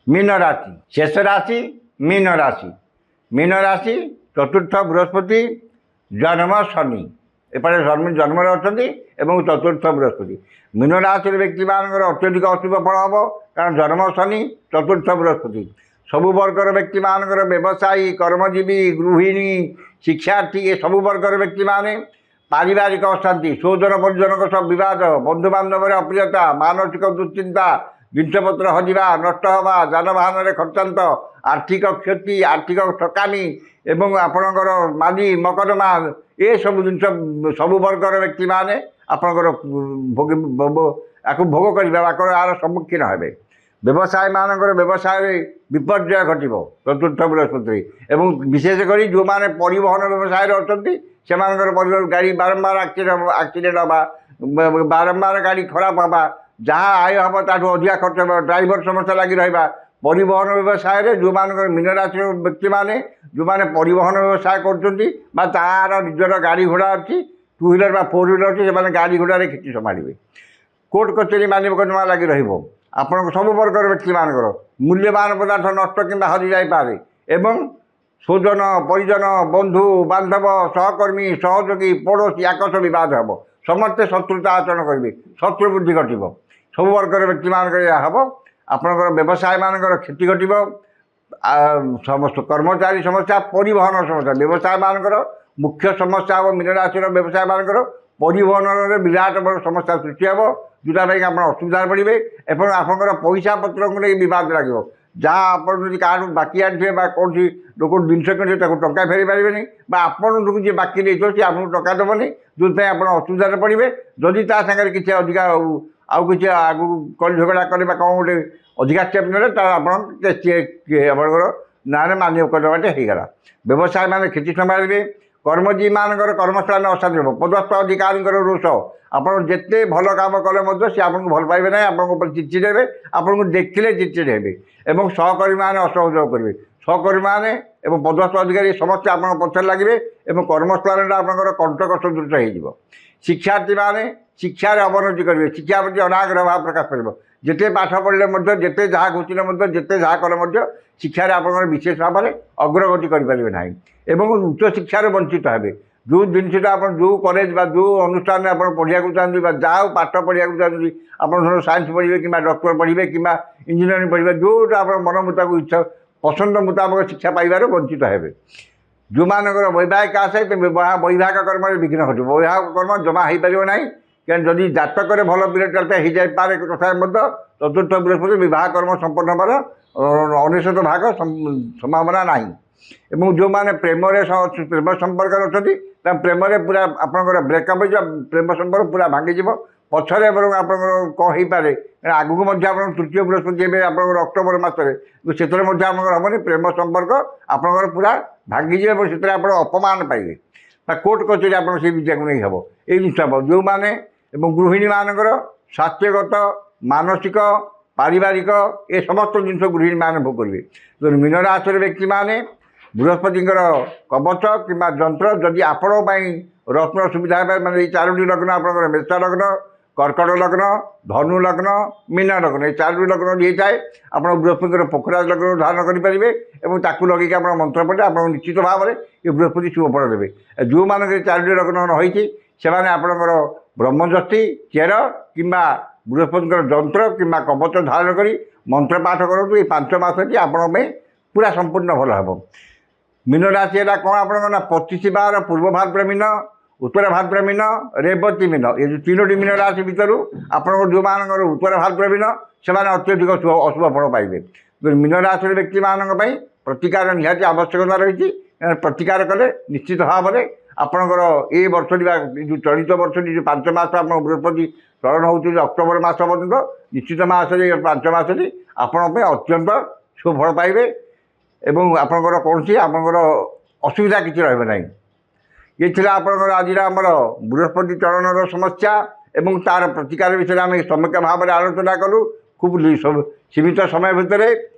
mean राशि शेष राशि मीन राशि मीन राशि चतुर्थ बृहस्पति जन्म शनि एपटे जन्म अच्छा चतुर्थ बृहस्पति मीन राशि व्यक्ति मान अत्यधिक अशुभ फल हम कारण जन्म शनि चतुर्थ बृहस्पति सबु वर्गर व्यक्ति मान व्यवसायी कर्मजीवी गृहिणी शिक्षार्थी ये सबु वर्गर व्यक्ति माने पारिवारिक अशांति सोजन परिजन सब विवाद बंधु बांधव अप्रियता मानसिक दुश्चिंता जिनपतर हजिवा नष्ट हवा जानवाहन खर्चांत आर्थिक क्षति आर्थिक ठकामी एवं आपणकर माली मकदमा ये सब जिन सबु वर्गर व्यक्ति माने आपणकर भोग करेंगे यार सम्मुखीन हे व्यवसाय मानकर व्यवसाय विपर्यय घट चतुर्थ बृहस्पति एवं विशेषकर जो मैंने परिवहन व्यवसाय अच्छा से गाड़ी बारंबार आक्सीडेट हवा बारंबार गाड़ी खराब हवा जहाँ आय हम ताठू अधिका खर्च हो ड्राइवर समस्या लगी रहा परिवहन व्यवसाय जो मान मीन राशि व्यक्ति मैंने जो मैंने परिवहन व्यवसाय कर निजर गाड़ी घोड़ा अच्छी टू व्हीलर फोर व्हीलर अच्छी से गाड़ी घोड़ा क्षति संभाले कोर्ट कचेरी मानव कदमा लगी रहा सब वर्गर व्यक्ति मानकर मूल्यवान पदार्थ नष्ट कि हरि जापे एवं स्वजन परिजन बंधु बांधव सहकर्मी सहयोगी पड़ोशी आकश बद हम समस्ते शत्रुता आचरण करेंगे शत्रु बुद्धि घट सब वर्गर व्यक्ति मानक हम आपंकर व्यवसाय मानकर क्षति घट समस्त कर्मचारी समस्या परिवहन समस्या व्यवसाय मानकर मुख्य समस्या हम मीन राशि व्यवसाय मानकर परिवहन विराट बड़ समस्या सृष्टि हे जोटा आप असुविधा पड़े एवं आपंकर पैसा पत्र को लेकिन बद लगे जहाँ आप क्या बाकी आने कौन सी लोक जिनस किए टा फेरी पारे आपन जी बाकी नहीं सी आपको टका देवनी जो आप असुविधा पड़े जदि सागर किसी अधिका आउ कि आगू कल झगड़ा करें कौन गोटे अधिका स्टेप ना ना मान्य करवाटे होगला व्यवसाय मान क्षति संभाले कर्मजीवी मानकर कर्मस्थान अशांति हो पदस्थ अधिकारी रोष आपड़ जिते भल कम कले सी आपको भल पाइबे ना आप चिड़चिड़े हे आपको देखिले चिड़चिड़े हे सहकर्मी मैंने असहयोग करेंगे सहकर्मी मैंने पदस्थ अधिकारी समस्त आप पचर लगे कर्मस्थान आपंकर कंटक सदृश हो शिक्षार्थी मैंने शिक्षार अवनति करेंगे शिक्षा प्रति अनाग्रह भाव प्रकाश कर जिते पाठ पढ़ले जिते जहाँ घुषिले जिते जहाँ कले शिक्षार आप विशेष भाव में अग्रगति करेंगे ना एवं उच्च शिक्षार वंचित हे जो जिनसा आप जो कॉलेज जो अनुष्ठान आप पढ़ा चाहते जहाँ पाठ पढ़ा चाहते आप साइंस पढ़े कि डॉक्टर पढ़े कि इंजीनियरिंग पढ़े जोटा आप मन मुताबिक इच्छा पसंद मुताबिक शिक्षा पाइबार वंचित हे जो मानकर वैवाहिक आशा वैवाहिक कर्म विघ्न घट वैवाहिक कर्म जमा हो पार ना क्या जदि जातक भल पीरियड चलता हो जाए तथा चतुर्थ बृहस्पति बहुत कर्म संपन्न हमार 99 भाग संभावना ना एवं जो मैंने प्रेम प्रेम संपर्क अच्छा प्रेम पूरा आपंकर ब्रेकअप हो प्रेम संपर्क पूरा भांगी पछरे आप कौन हो पारे आगू आप तृतीय बृहस्पति आप अक्टोबर मसरे से हमनी प्रेम संपर्क आपंकर पूरा भांगी से आप अपमान पाइबे कोर्ट कचेरी आप विद्या को नहीं हम ये जिन हम जो मैंने गृहिणी मानकर स्वास्थ्यगत मानसिक पारिवारिक ये समस्त जिन गृहिणी मैंने भोग करेंगे तो मीन राशि व्यक्ति मैंने बृहस्पति कवच कि जंत्र जदि आपण रत्न सुविधा मैंने चारोटी लग्न आप मेष लग्न कर्कट लग्न धनु लग्न मीन लग्न ये चारोटी लग्न ये थाए आप बृहस्पति पोखराज लग्न धारण करेंगे और लगे आप मंत्र पढ़े आप निश्चित भाव में ये बृहस्पति शुभफल देवे जो मानक चारोटी लग्न होती से आपंकर ब्रह्मज्योति चेर कि बृहस्पति जंत्र कि कवच धारण कर मंत्र पाठ करूँ ये 5 मास आपण पूरा संपूर्ण भल हम मीन राशि है कौन आप 25 बार पूर्व भाद्र मीन उत्तर भाद्र मीन रेवती मीन ये जो 3टी मीन राशि भितर आप जो मान उत्तर भाद्र मीन से अत्यधिक अशुभ फल पाइबे तो मीन राशि व्यक्ति मानक प्रतिकार निहाती आवश्यकता रही प्रतिकार कले निश्चित भाव में आपणकर ये वर्ष जो चलित वर्ष जो 5 मास आप बृहस्पति चलन हो अक्टोबर मस पर्यटन निश्चित मसरे 5 मास आपण अत्यंत सुफल पाइबे एवं आपंकर कौन सी आपंकर असुविधा किसी रहा ये थी आपंकर आज आमर बृहस्पति चलन समस्या एवं तार प्रतिकार विषय में सम्यक भाव में आलोचना कलु खूब सीमित समय भितर